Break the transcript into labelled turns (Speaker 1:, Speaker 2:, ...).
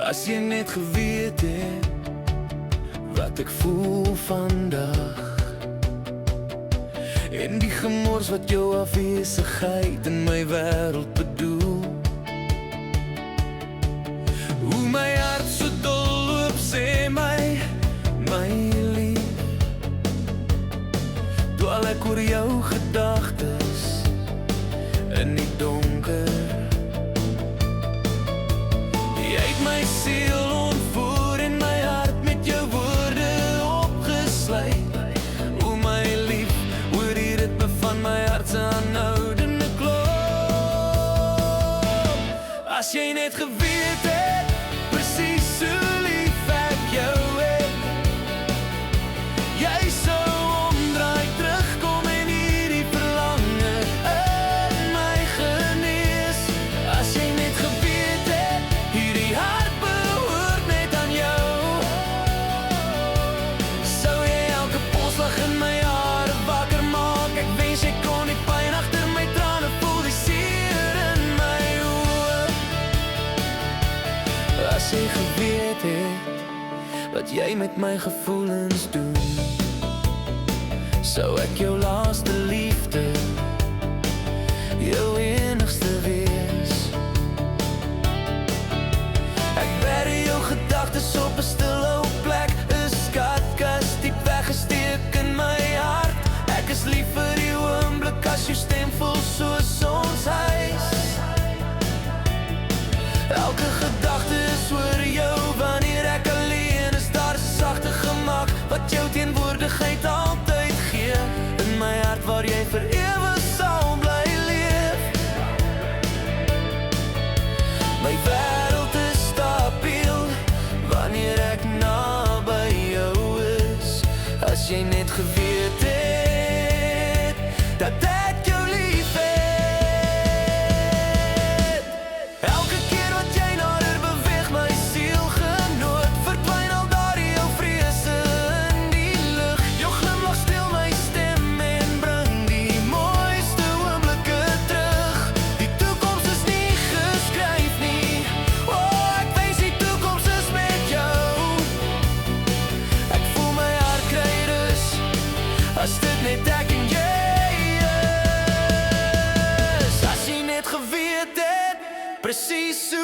Speaker 1: As jy net geweet het wat ek voel vandag, en die gemors wat jou afwesigheid in my wêreld bedoel. Hoe my hart so dol loop, sê my lief, dwaal ek oor jou gedagtes in die donker. Jy het my siel ontvoer en my hart met jou woorde opgesluit. O my lief, hoor die ritme van my hart se aanhoudende klop. As jy net geweet het, presies hoe lief ek jou het, jy sou omdraai, terugkom en hierdie verlange in my genees. As jy net geweet het, hierdie hart behoort net aan jou, sou jy elke polslag in my hare wakker maak. Ek wens jy kon die pyn agter my trane voel, die seer in my oë. As jy geweet het wat jy met my gevoelens doen, sou ek jou laaste liefde, jou enigste wees. Ek bury jou gedagtes op 'n stil ou plek, 'n skatkas diep weggesteek in my hart. Ek is lief vir die oomblik as jou stem voel soos ons huis. Elke gedagte is oor jou wanneer ek alleen is. Daar is 'n sagte gemak wat jou teenwoordigheid altyd gee in my hart, waar jy vir ewig sal bly leef. My wêreld is stabiel wanneer ek naby jou is. As jy net geweet het dat ek jou lief het. Elke keer wat jy nader beweeg, my siel genoot, verdwyn al daardie jou vrese in die lug. Jou glimlach stil my stem en bring die mooiste oomblikke terug. Die toekoms is nie geskryf nie, o, ek wens die toekoms is met jou. Ek voel my hart kry rus as dit net ek en jy is. As jy net geweet het, presies so